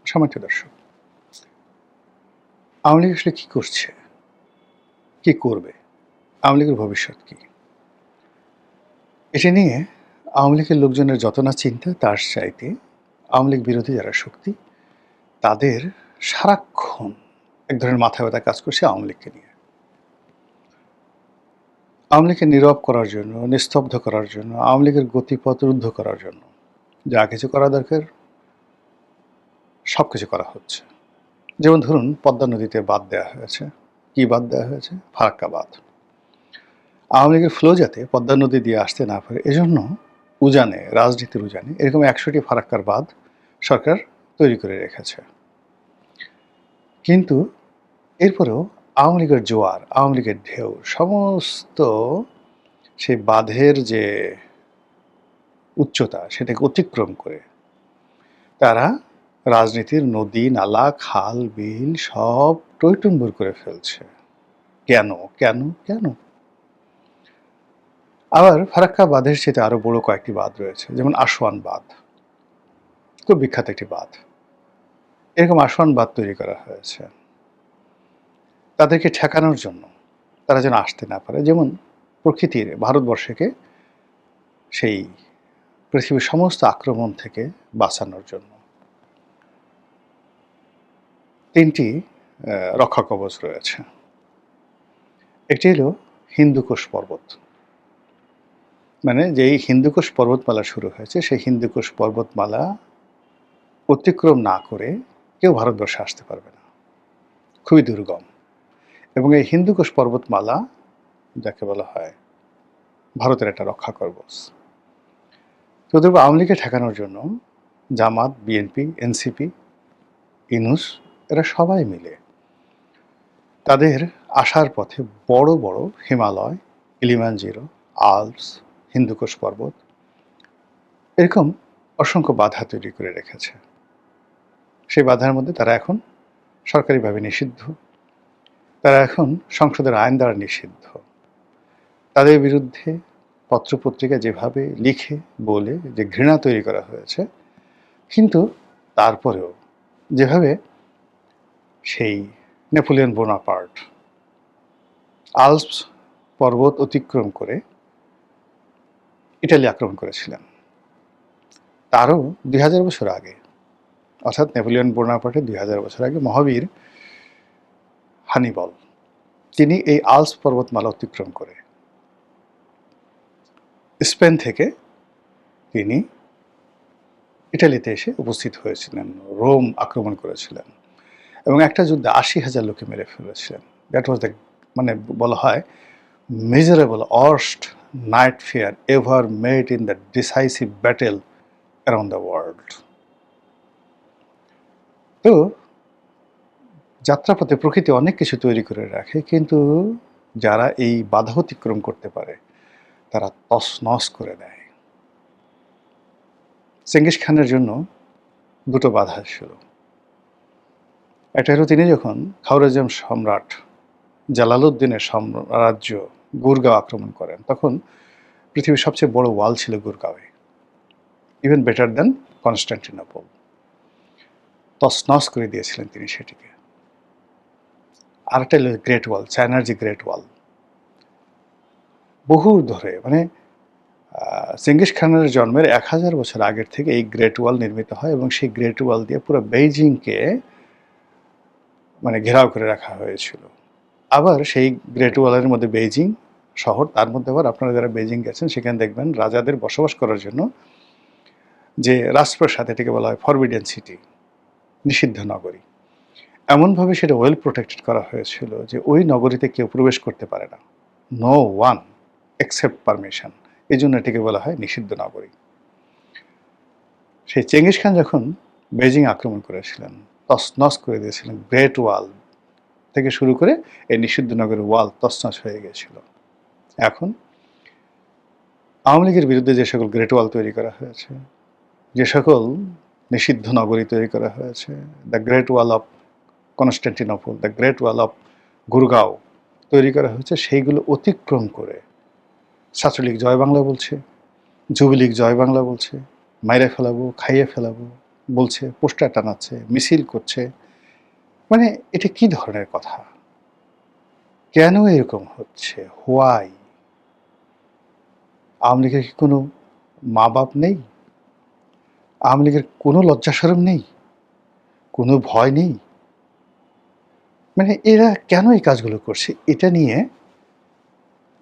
সম্মানিত দর্শক, আওয়ামী লীগ আসলে কী করছে, কী করবে, আওয়ামী লীগের ভবিষ্যৎ কী, এটা নিয়ে আওয়ামী লীগের লোকজনের যত না চিন্তা, তার চাইতে আওয়ামী লীগ বিরোধী যারা শক্তি, তাদের সারাক্ষণ এক ধরনের মাথা ব্যথা কাজ করছে আওয়ামী লীগকে নিয়ে। আওয়ামী লীগকে নীরব করার জন্য, নিস্তব্ধ করার জন্য, আওয়ামী লীগের গতিপথ রুদ্ধ করার জন্য যা কিছু করা দরকার সব কিছু করা হচ্ছে। যেমন ধরুন, পদ্মা নদীতে বাঁধ দেওয়া হয়েছে। কি বাঁধ দেওয়া হয়েছে? ফারাক্কা বাঁধ। আওয়ামী লীগের ফ্লো যাতে পদ্মা নদী দিয়ে আসতে না পারে, এজন্য উজানে, রাজনীতির উজানে এরকম ১০০টি ফারাক্কার বাঁধ সরকার তৈরি করে রেখেছে। কিন্তু এরপরেও আওয়ামী লীগের জোয়ার, আওয়ামী লীগের ঢেউ সমস্ত সেই বাঁধের যে উচ্চতা সেটাকে অতিক্রম করে তারা রাজনীতির নদী, নালা, খাল, বিল সব টইটুম্বুর করে ফেলছে। কেন কেন কেন? আবার ফারাক্কা বাঁধের সাথে আরো বড় কয়েকটি বাঁধ রয়েছে, যেমন আসওয়ান বাঁধ, খুব বিখ্যাত একটি বাঁধ। এরকম আসওয়ান বাঁধ তৈরি করা হয়েছে তাদেরকে ঠেকানোর জন্য, তারা যেন আসতে না পারে। যেমন প্রকৃতির ভারতবর্ষকে সেই পৃথিবীর সমস্ত আক্রমণ থেকে বাঁচানোর জন্য ৩টি রক্ষা কবচ রয়েছে। একটি হলো হিন্দুকুশ পর্বত, মানে যেই হিন্দুকুশ পর্বতমালা শুরু হয়েছে সেই হিন্দুকুশ পর্বতমালা অতিক্রম না করে কেউ ভারতবর্ষে আসতে পারবে না, খুবই দুর্গম। এবং এই হিন্দুকুশ পর্বতমালা যাকে বলা হয় ভারতের একটা রক্ষা কবচ। তো ওদের আওয়ামী লীগকে ঠেকানোর জন্য জামাত, বিএনপি, এনসিপি, ইনুস এরা সবাই মিলে তাদের আসার পথে বড় বড় হিমালয়, কিলিমানজারো, আল্পস, হিন্দুকুশ পর্বত এরকম অসংখ্য বাধা তৈরি করে রেখেছে। সেই বাধার মধ্যে তারা এখন সরকারিভাবে নিষিদ্ধ, তারা এখন সংসদের আইন দ্বারা নিষিদ্ধ। তাদের বিরুদ্ধে পত্রপত্রিকা যেভাবে লিখে বলে যে ঘৃণা তৈরি করা হয়েছে, কিন্তু তারপরেও যেভাবে সেই নেপোলিয়ন বোনাপার্ট আল্পস পর্বত অতিক্রম করে ইটালি আক্রমণ করেছিলেন, তারও ২০০০ বছর আগে, অর্থাৎ নেপোলিয়ন বোনাপার্টের ২০০০ বছর আগে মহাবীর হানিবল তিনি এই আল্পস পর্বতমালা অতিক্রম করে স্পেন থেকে তিনি ইটালিতে এসে উপস্থিত হয়েছিলেন, রোম আক্রমণ করেছিলেন এবং একটা যুদ্ধে ৮০,০০০ লোকে মেরে ফেলেছিলেন। দ্যাট ওয়াজ দ্য, মানে বলা হয়, miserable worst night fair ever made in the decisive battle around the world. তো যাত্রাপথে প্রকৃতি অনেক কিছু তৈরি করে রাখে, কিন্তু যারা এই বাধা অতিক্রম করতে পারে তারা তছনছ করে দেয়। চেঙ্গিস খানের জন্য দুটো বাধা ছিল। একটা হলো তিনি যখন খাওয়ারেজম সম্রাট জালালউদ্দিনের সাম্রাজ্য গুরগাঁও আক্রমণ করেন, তখন পৃথিবীর সবচেয়ে বড় ওয়াল ছিল গুরগাঁওয়ে, ইভেন বেটার দেন কনস্টান্টিনোপল। তছনছ করে দিয়েছিলেন তিনি সেটিকে। আরেকটা হলো গ্রেট ওয়াল, চায়নার যে গ্রেট ওয়াল, বহু ধরে, মানে চেঙ্গিস খানের জন্মের ১০০০ বছর আগের থেকে এই গ্রেট ওয়াল নির্মিত হয় এবং সেই গ্রেট ওয়াল দিয়ে পুরো বেইজিংকে মানে ঘেরাও করে রাখা হয়েছিল। আবার সেই গ্রেট ওয়ালের মধ্যে বেইজিং শহর, তার মধ্যে আবার আপনারা যারা বেইজিং গেছেন সেখানে দেখবেন রাজাদের বসবাস করার জন্য যে রাজপ্রাসাদ, এটাকে বলা হয় ফরবিডেন সিটি, নিষিদ্ধ নগরী। এমনভাবে সেটা ওয়েল প্রোটেক্টেড করা হয়েছিল যে ওই নগরীতে কেউ প্রবেশ করতে পারে না, নো ওয়ান এক্সেপ্ট পারমিশন। এই জন্য এটিকে বলা হয় নিষিদ্ধ নগরী। সেই চেঙ্গিস খান যখন বেইজিং আক্রমণ করেছিলেন, তছনছ করে দিয়েছিলেন, গ্রেট ওয়াল থেকে শুরু করে এই নিষিদ্ধ নগরের ওয়াল তছনছ হয়ে গিয়েছিল। এখন আওয়ামী লীগের বিরুদ্ধে যে সকল গ্রেট ওয়াল তৈরি করা হয়েছে, যে সকল নিষিদ্ধ নগরী তৈরি করা হয়েছে, the great wall of Constantinople, the great wall of Gurgaon তৈরি করা হয়েছে, সেইগুলো অতিক্রম করে ছাত্রলীগ জয় বাংলা বলছে, যুবলীগ জয় বাংলা বলছে, মাইরে ফেলাবো, খাইয়ে ফেলাবো, বলছে, পোস্টার টানাচ্ছে, মিছিল করছে। মানে এটা কি ধরনের কথা? কেন এরকম হচ্ছে? হোয়াই? আওয়ামী লীগের কি কোনো মা-বাপ নেই? আওয়ামী লীগের কোনো লজ্জা শরম নেই? কোনো ভয় নেই? মানে এরা কেন এই কাজগুলো করছে? এটা নিয়ে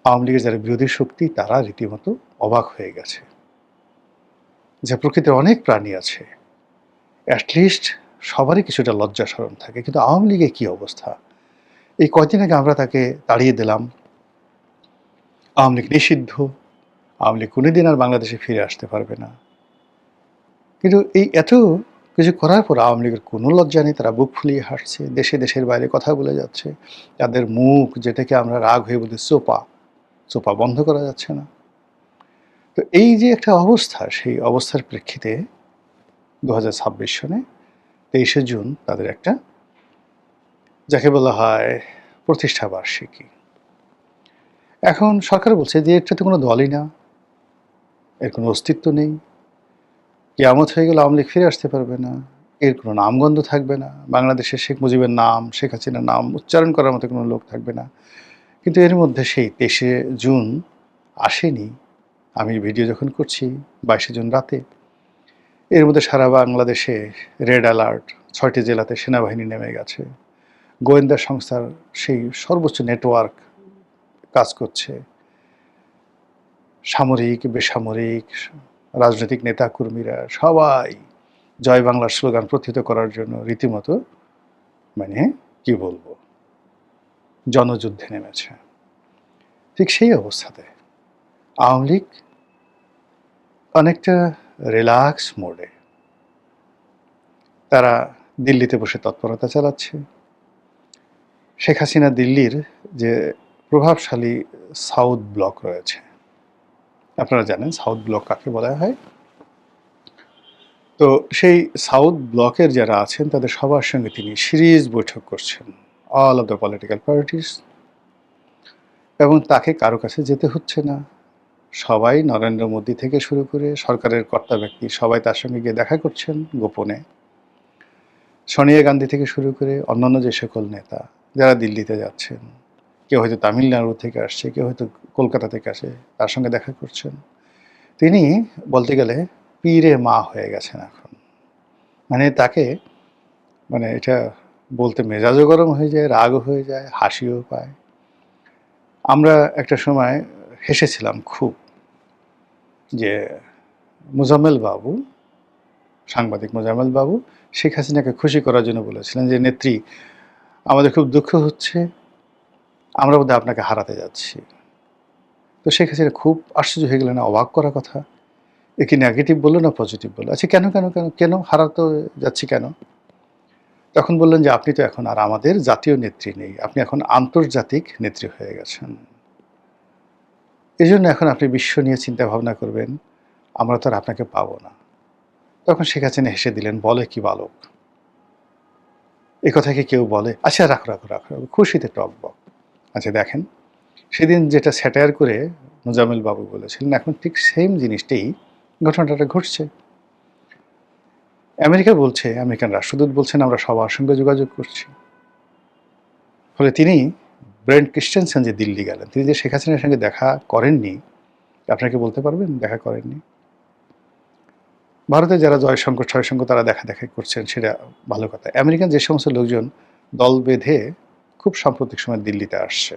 আওয়ামী লীগের যারা বিরোধী শক্তি তারা রীতিমতো অবাক হয়ে গেছে। যে প্রকৃতির অনেক প্রাণী আছে, অ্যাটলিস্ট সবারই কিছুটা লজ্জা শরম থাকে। কিন্তু আওয়ামী লীগের কী অবস্থা? এই কয়দিন আগে আমরা তাকে তাড়িয়ে দিলাম। আওয়ামী লীগ নিষিদ্ধ। আওয়ামী লীগ কোনোদিন আর বাংলাদেশে ফিরে আসতে পারবে না। কিন্তু এই এত কিছু করার পর আওয়ামী লীগের কোনো লজ্জা নেই। তারা বুক ফুলিয়ে হাসছে, দেশে দেশের বাইরে কথা বলে যাচ্ছে। তাদের মুখ যেটাকে আমরা রাগ হয়ে বলি চোপা, চোপা বন্ধ করা যাচ্ছে না। তো এই যে একটা অবস্থা, সেই অবস্থার প্রেক্ষিতে ২০২৬ সনে ২৩শে জুন তাদের একটা, যাকে বলা হয় প্রতিষ্ঠা বার্ষিকী। এখন সরকার বলছে যে এটা তো কোনো দলই না, এর কোনো অস্তিত্ব নেই, কিয়ামত হয়ে গেলে আওয়ামী লীগ ফিরে আসতে পারবে না, এর কোনো নামগন্ধ থাকবে না, বাংলাদেশে শেখ মুজিবের নাম, শেখ হাসিনার নাম উচ্চারণ করার মতো কোনো লোক থাকবে না। কিন্তু এর মধ্যে সেই ২৩শে জুন আসেনি। আমি ভিডিও যখন করছি ২২শে জুন রাতে, এর মধ্যে সারা বাংলাদেশে রেড অ্যালার্ট, ৬টি জেলাতে সেনাবাহিনী নেমে গেছে। গোয়েন্দা সংস্থার সেই সর্বোচ্চ নেটওয়ার্ক কাজ করছে। সামরিক, বেসামরিক, রাজনৈতিক নেতাকর্মীরা সবাই জয় বাংলার স্লোগান প্রথিত করার জন্য রীতিমতো মানে কি বলবো, জনযুদ্ধে নেমেছে। ঠিক সেই অবস্থাতে আওয়ামী লীগ অনেকটা রিল্যাক্স মোডে তারা দিল্লিতে বসে তৎপরতা চালাচ্ছে। শেখ হাসিনা দিল্লির যে প্রভাবশালী সাউথ ব্লক রয়েছে, আপনারা জানেন সাউথ ব্লক কাকে বলা হয়। তো সেই সাউথ ব্লকের যারা আছেন তাদের সবার সঙ্গে তিনি সিরিজ বৈঠক করছেন, all of the political parties, এবং তাকে কারো কাছে যেতে হচ্ছে না। সবাই নরেন্দ্র মোদী থেকে শুরু করে সরকারের কর্তা ব্যক্তি সবাই তার সঙ্গে গিয়ে দেখা করছেন গোপনে। সোনিয়া গান্ধী থেকে শুরু করে অন্যান্য যে সকল নেতা যারা দিল্লিতে যাচ্ছেন, কেউ হয়তো তামিলনাড়ু থেকে আসছে, কেউ হয়তো কলকাতা থেকে আসে, তার সঙ্গে দেখা করছেন। তিনি বলতে গেলে পীরে মা হয়ে গেছেন এখন। মানে তাকে, মানে এটা বলতে মেজাজও গরম হয়ে যায়, রাগও হয়ে যায়, হাসিও পায়। আমরা একটা সময় হেসেছিলাম খুব যে মোজাম্মেল বাবু, সাংবাদিক মোজাম্মেল বাবু শেখ হাসিনাকে খুশি করার জন্য বলেছিলেন যে নেত্রী, আমাদের খুব দুঃখ হচ্ছে, আমরা বোধহয় আপনাকে হারাতে যাচ্ছি। তো শেখ হাসিনা খুব আশ্চর্য হয়ে গেলেন, অবাক করা কথা, এ কি নেগেটিভ বললো না পজিটিভ বললো? আচ্ছা কেন কেন কেন কেন হারাতে যাচ্ছি কেন? তখন বললেন যে আপনি তো এখন আর আমাদের জাতীয় নেত্রী নেই, আপনি এখন আন্তর্জাতিক নেত্রী হয়ে গেছেন। এই জন্য এখন আপনি বিশ্ব নিয়ে চিন্তা ভাবনা করবেন, আমরা তো আর আপনাকে পাবো না। তখন শেখ হাসিনা হেসে দিলেন, বলে কি বালক, এ কথা কি কেউ বলে? আচ্ছা রাখো রাখো রাখো রাখো, খুশিতে টকবক। আচ্ছা দেখেন, সেদিন যেটা স্যাটায়ার করে মোজাম্মেল বাবু বলেছিলেন, এখন ঠিক সেম জিনিসটাই ঘটনাটা ঘটছে। আমেরিকা বলছে, আমেরিকান রাষ্ট্রদূত বলছেন আমরা সবার সঙ্গে যোগাযোগ করছি। ফলে তিনি ব্রেন্ট ক্রিস্টেনসেন যে দিল্লি গেলেন, তিনি যে শেখ হাসিনার সঙ্গে দেখা করেননি, আপনাকে বলতে পারবেন দেখা করেননি? ভারতে যারা জয়শঙ্কর ছয়শঙ্কর তারা দেখা দেখা করছেন, সেটা ভালো কথা। আমেরিকান যে সমস্ত লোকজন দল বেঁধে খুব সাম্প্রতিক সময় দিল্লিতে আসছে,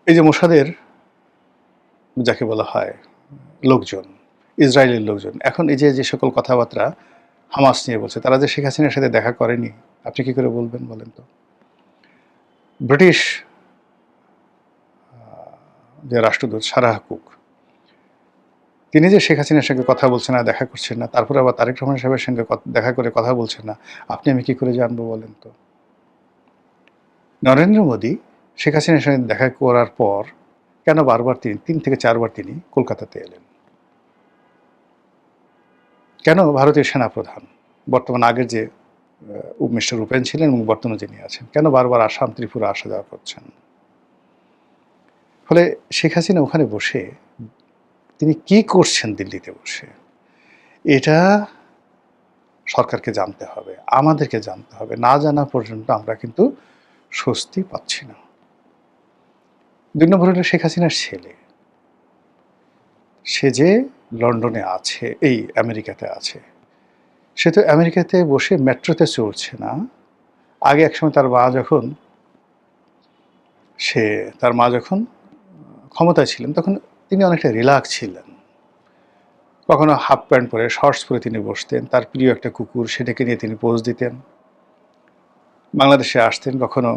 এই যে মোসাদের যাকে বলা হয় লোকজন, ইসরায়েলের লোকজন, এখন এই যে যে সকল কথাবার্তা হামাস নিয়ে বলছে, তারা যে শেখ হাসিনার সাথে দেখা করেনি, আপনি কি করে বলবেন বলেন তো? ব্রিটিশ যে রাষ্ট্রদূত সারাহ কুক, তিনি যে শেখ হাসিনার সঙ্গে কথা বলছেন না, দেখা করছেন না, তারপরে আবার তারেক রহমান সাহেবের সঙ্গে দেখা করে কথা বলছেন না, আপনি আমি কি করে জানবো বলেন তো? নরেন্দ্র মোদী শেখ হাসিনার সঙ্গে দেখা করার পর কেন বারবার তিনি ৩ থেকে ৪ বার তিনি কলকাতাতে এলেন? কেন ভারতীয় সেনাপ্রধান, বর্তমান আগের যে মিস্টার উপেন ছিলেন এবং বর্তমানে যিনি আছেন, কেন বারবার আসাম ত্রিপুরা আসা যাওয়া করছেন? ফলে শেখ হাসিনা ওখানে বসে তিনি কি করছেন দিল্লিতে বসে? এটা সরকারকে জানতে হবে, আমাদেরকে জানতে হবে। না জানা পর্যন্ত আমরা কিন্তু স্বস্তি পাচ্ছি না। ২ নম্বর হলো শেখ হাসিনার ছেলে। সে যে লন্ডনে আছে, এই আমেরিকাতে আছে। সে তো আমেরিকাতে বসে মেট্রোতে চড়ছে না। আগে একসময় তার মা যখন ক্ষমতায় ছিলেন, তখন তিনি অনেকটা রিল্যাক্স ছিলেন। কখনো হাফ প্যান্ট পরে, শর্টস পরে তিনি বসতেন। তার প্রিয় একটা কুকুর, সেটাকে নিয়ে তিনি পোজ দিতেন। বাংলাদেশে আসতেন কখনো,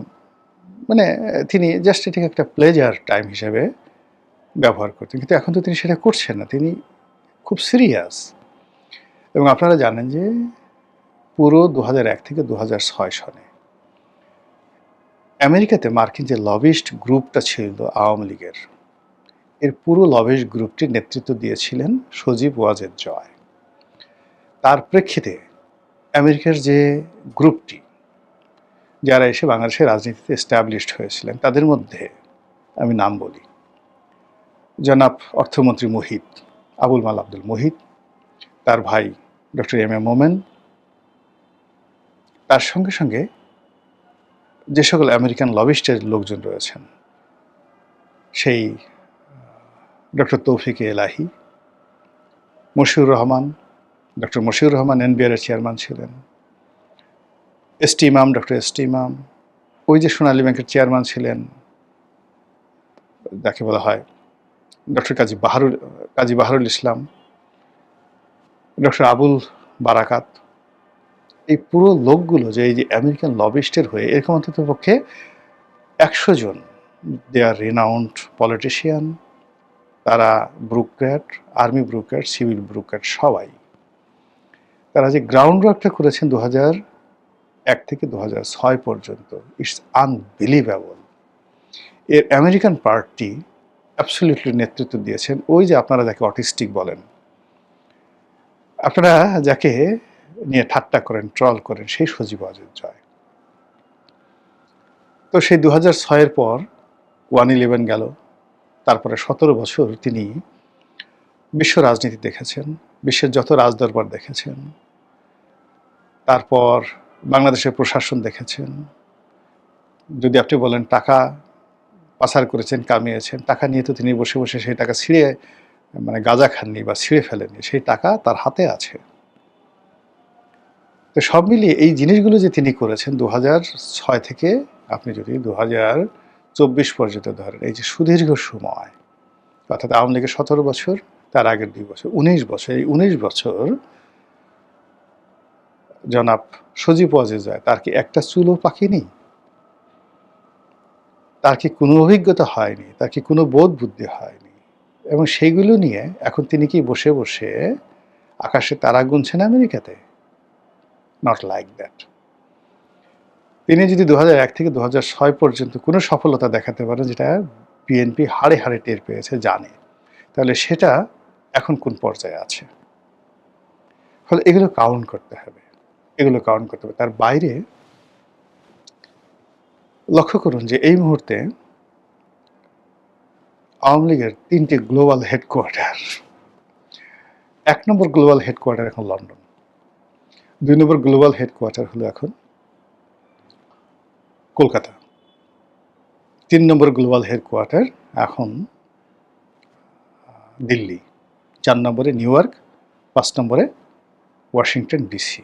মানে তিনি জাস্ট এটাকে একটা প্লেজার টাইম হিসেবে ব্যবহার করতেন। কিন্তু এখন তো তিনি সেটা করছেন না, তিনি খুব সিরিয়াস। এবং আপনারা জানেন যে পুরো ২০০১ থেকে ২০০৬ সনে আমেরিকাতে মার্কিন যে লবিস্ট গ্রুপটা ছিল আওয়ামী লীগের, এর পুরো লবিস্ট গ্রুপটির নেতৃত্ব দিয়েছিলেন সজীব ওয়াজেদ জয়। তার প্রেক্ষিতে আমেরিকার যে গ্রুপটি, যারা এসে বাংলাদেশের রাজনীতিতে এস্টাবলিশড হয়েছিলেন, তাদের মধ্যে আমি নাম বলি, জনাব অর্থমন্ত্রী মুহিত, আবুল মাল আব্দুল মুহিত, তার ভাই ডক্টর এম এ মোমেন, তার সঙ্গে সঙ্গে যে সকল আমেরিকান লবিস্টের লোকজন রয়েছেন, সেই ডক্টর তৌফিক এলাহি, মশিউর রহমান, ডক্টর মশিউর রহমান এনবিআরের চেয়ারম্যান ছিলেন, এসটি ইমাম, ডক্টর এসটি ইমাম, ওই যে সোনালী ব্যাংকের চেয়ারম্যান ছিলেন যাকে বলা হয় ডক্টর কাজী বাহারুল ইসলাম, ডক্টর আবুল বারাকাত, এই পুরো লোকগুলো যে এই যে আমেরিকান লবিস্টের হয়ে, এরকম অন্তত পক্ষে ১০০ জন, দে আর রিনাউন্ড পলিটিশিয়ান, তারা bureaucrat, army bureaucrat, civil bureaucrat, সবাই তারা যে গ্রাউন্ড ওয়ার্কটা করেছেন ২০০১ থেকে ২০০৬ পর্যন্ত, ইটস আনবিলিভেবল। এর আমেরিকান পার্টি অ্যাবসলিউটলি নেতৃত্ব দিয়েছেন ওই যে আপনারা যাকে অটিস্টিক বলেন, আপনারা যাকে নিয়ে ঠাট্টা করেন, ট্রল করেন, সেই সজীব ওয়াজেদ জয়। তো সেই ২০০৬-এর পর 1/11 গেল, তারপরে ১৭ বছর তিনি বিশ্ব রাজনীতি দেখেছেন, বিশ্বের যত রাজদরবার দেখেছেন, তারপর বাংলাদেশের প্রশাসন দেখেছেন। যদি আপনি বলেন টাকা পাচার করেছেন, কামিয়েছেন, টাকা নিয়ে তো তিনি বসে বসে সেই টাকা ছিঁড়ে, মানে গাঁজা খাননি বা ছিঁড়ে ফেলেননি, সেই টাকা তার হাতে আছে। তো সব মিলিয়ে এই জিনিসগুলো যে তিনি করেছেন ২০০৬ থেকে আপনি যদি ২০২৪ পর্যন্ত ধরেন, এই যে সুদীর্ঘ সময়, অর্থাৎ আওয়ামী লীগের ১৭ বছর, তার আগের ২ বছর, ১৯ বছর, এই ১৯ বছর জনাব সজীব ওয়াজেদ জয়, তার কি একটা চুলও পাকেনি? তার কি কোনো অভিজ্ঞতা হয়নি? তার কি কোনো বোধ বুদ্ধি হয়নি? এবং সেইগুলো নিয়ে এখন তিনি কি বসে বসে আকাশে তারা গুনছেন আমেরিকাতে? Not like that. তিনি যদি ২০০১ থেকে ২০০৬ পর্যন্ত কোনো সফলতা দেখাতে পারেন, যেটা বিএনপি হাড়ে হাড়ে টের পেয়েছে, জানে, তাহলে সেটা এখন কোন পর্যায়ে আছে। ফলে এগুলো কাউন্ট করতে হবে, এগুলো কাউন্ট করতে হবে। তার বাইরে লক্ষ্য করুন যে এই মুহূর্তে আওয়ামী লীগের ৩টি গ্লোবাল হেডকোয়ার্টার, ১ নম্বর গ্লোবাল হেডকোয়ার্টার এখন লন্ডন, ২ নম্বর গ্লোবাল হেডকোয়ার্টার হলো এখন কলকাতা, ৩ নম্বর গ্লোবাল হেডকোয়ার্টার এখন দিল্লি, ৪ নম্বরে নিউ ইয়র্ক, ৫ নম্বরে ওয়াশিংটন ডিসি।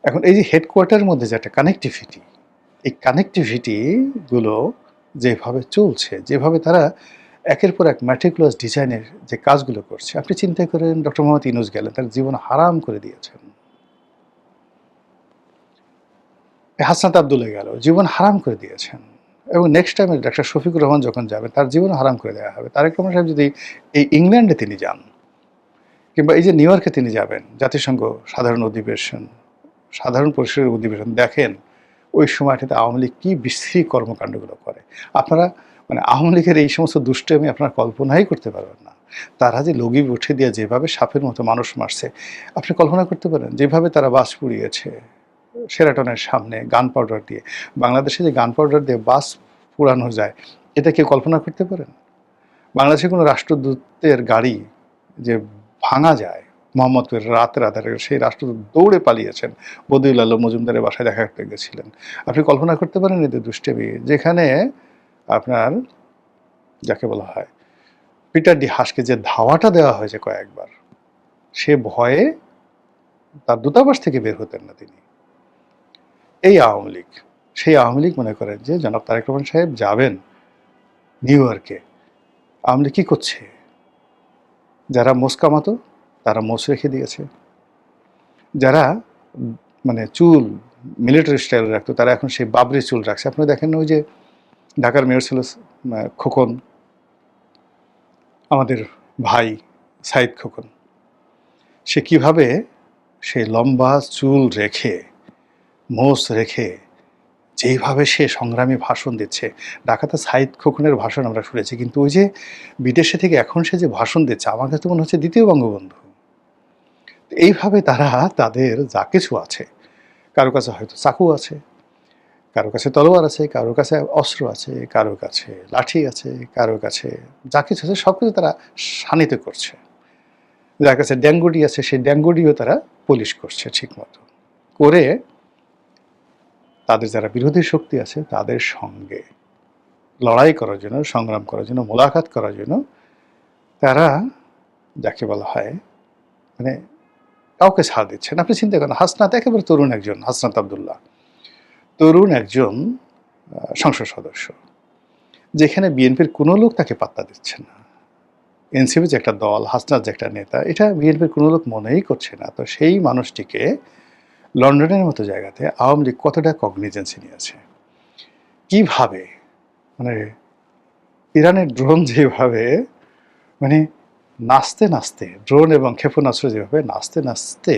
এখন এই যে হেডকোয়ার্টারের মধ্যে যে একটা কানেক্টিভিটি, এই কানেক্টিভিটিগুলো যেভাবে চলছে, যেভাবে তারা একের পর এক ম্যাটিকুলাস ডিজাইনের যে কাজগুলো করছে, আপনি চিন্তা করেন ডক্টর মোহাম্মদ ইউনূস গেলেন, তার জীবন হারাম করে দিয়েছেন। হাসনাত আব্দুল্লাহ গেল, জীবন হারাম করে দিয়েছেন। এবং নেক্সট টাইমে ডাক্তার শফিকুর রহমান যখন যাবেন, তার জীবন হারাম করে দেওয়া হবে। তারেক রহমান সাহেব যদি এই ইংল্যান্ডে তিনি যান, কিংবা এই যে নিউ ইয়র্কে তিনি যাবেন, জাতিসংঘ সাধারণ পরিষদের অধিবেশন দেখেন, ওই সময়টাতে আওয়ামী লীগ কী বিশ্রী কর্মকাণ্ডগুলো করে। আপনারা মানে আওয়ামী লীগের এই সমস্ত দুষ্টামি আপনারা কল্পনাই করতে পারবেন না। তারা যে লগি উঠে দিয়ে যেভাবে সাপের মতো মানুষ মারছে, আপনি কল্পনা করতে পারেন? যেভাবে তারা বাস পুড়িয়েছে শেরাটনের সামনে গান পাউডার দিয়ে। বাংলাদেশে যে গান পাউডার দিয়ে বাস পুড়ানো যায়, এটা কেউ কল্পনা করতে পারেন? বাংলাদেশে কোনো রাষ্ট্রদূতের গাড়ি যে ভাঙা যায়। মোহাম্মদপুরের রাতের আঁধারে সেই রাষ্ট্রদূত দৌড়ে পালিয়েছেন। বদিউল আলম মজুমদারের বাসায় দেখা করতে গেছিলেন। আপনি কল্পনা করতে পারেন এদের দুষ্টামি? যেখানে আপনার যাকে বলা হয় পিটার ডি হাসকে যে ধাওয়াটা দেওয়া হয়েছে কয়েকবার, সে ভয়ে তার দূতাবাস থেকে বের হতেন না তিনি। এই আওয়ামী লীগ, সেই আওয়ামী লীগ মনে করেন যে জনাব তারেক রহমান সাহেব যাবেন নিউ ইয়র্কে, আওয়ামী লীগ কী করছে? যারা মোচ কামাতো তারা মোচ রেখে দিয়েছে, যারা মানে চুল মিলিটারি স্টাইল রাখতো তারা এখন সেই বাবরি চুল রাখছে। আপনি দেখেন না ওই যে ঢাকার মেয়র ছিল খোকন, আমাদের ভাই সাইদ খোকন, সে কিভাবে সে লম্বা চুল রেখে মোচ রেখে যেইভাবে সে সংগ্রামী ভাষণ দিচ্ছে। ঢাকাতে সাইদ খোকনের ভাষণ আমরা শুনেছি, কিন্তু ওই যে বিদেশে থেকে এখন সে যে ভাষণ দিচ্ছে আমার কাছে মনে হচ্ছে দ্বিতীয় বঙ্গবন্ধু। এইভাবে তারা তাদের যা কিছু আছে, কারো কাছে হয়তো চাকু আছে, কারো কাছে তলোয়ার আছে, কারো কাছে অস্ত্র আছে, কারো কাছে লাঠি আছে, কারো কাছে যা কিছু আছে সব কিছু তারা শানিত করছে। যার কাছে ড্যাঙ্গুডি আছে সেই ড্যাঙ্গুডিও তারা পুলিশ করছে ঠিক মতো করে। তাদের যারা বিরোধী শক্তি আছে তাদের সঙ্গে লড়াই করার জন্য, সংগ্রাম করার জন্য, মোলাকাত করার জন্য তারা যাকে বলা হয় মানে কাউকে ছাড় দিচ্ছেন। আপনি চিন্তা করেন, হাসনাত একেবারে তরুণ একজন, হাসনাত আবদুল্লাহ তরুণ একজন সংসদ সদস্য, যেখানে বিএনপির কোনো লোক তাকে পাত্তা দিচ্ছে না। এনসিপি যে একটা দল, হাসনাত যে একটা নেতা, এটা বিএনপির কোনো লোক মনেই করছে না। তো সেই মানুষটিকে লন্ডনের মতো জায়গাতে আওয়ামী লীগ কতটা কগনিজেন্সি নিয়েছে, কিভাবে মানে ইরানের ড্রোন যেভাবে মানে নাচতে নাচতে, ড্রোন এবং ক্ষেপণাস্ত্র যেভাবে নাচতে নাচতে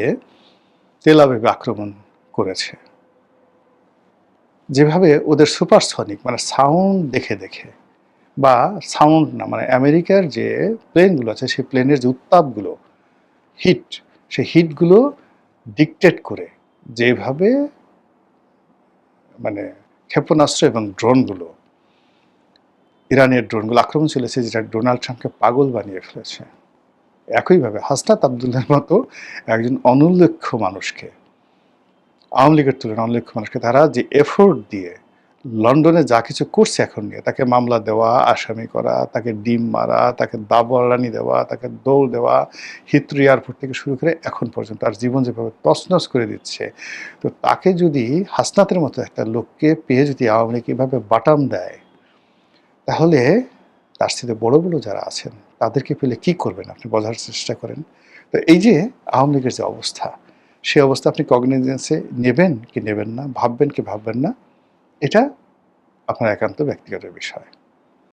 তেল আবিবে আক্রমণ করেছে, যেভাবে ওদের সুপারসনিক মানে সাউন্ড দেখে দেখে, বা সাউন্ড না মানে আমেরিকার যে প্লেনগুলো আছে সেই প্লেনের যে উত্তাপগুলো, হিট, সেই হিটগুলো ডিকটেট করে যেভাবে মানে ক্ষেপণাস্ত্র এবং ড্রোনগুলো, ইরানের ড্রোনগুলো আক্রমণ চলেছে, যেটা ডোনাল্ড ট্রাম্পকে পাগল বানিয়ে ফেলেছে। একইভাবে হাসনাত আবদুল্লাহর মতো একজন অনুল্লেখ্য মানুষকে, আওয়ামী লীগের তুলনায় অনুল্লেখ্য মানুষকে তারা যে এফোর্ট দিয়ে লন্ডনে যা কিছু করছে এখন নিয়ে, তাকে মামলা দেওয়া, আসামি করা, তাকে ডিম মারা, তাকে দাবরানি দেওয়া, তাকে দৌড় দেওয়া, হিথ্রো এয়ারপোর্ট থেকে শুরু করে এখন পর্যন্ত তার জীবন যেভাবে তছনছ করে দিচ্ছে, তো তাকে যদি হাসনাতের মতো একটা লোককে পেয়ে যদি আওয়ামী লীগ এভাবে বাটাম দেয়, তাহলে তার সাথে বড় বড় যারা আছেন তাদেরকে পেলে কি করবেন আপনি বোঝার চেষ্টা করেন। তো এই যে আওয়ামী লীগের যে অবস্থা, সেই অবস্থা আপনি কগনিজেন্সে নেবেন কি নেবেন না, ভাববেন কি ভাববেন না, এটা আপনার একান্ত ব্যক্তিগত বিষয়।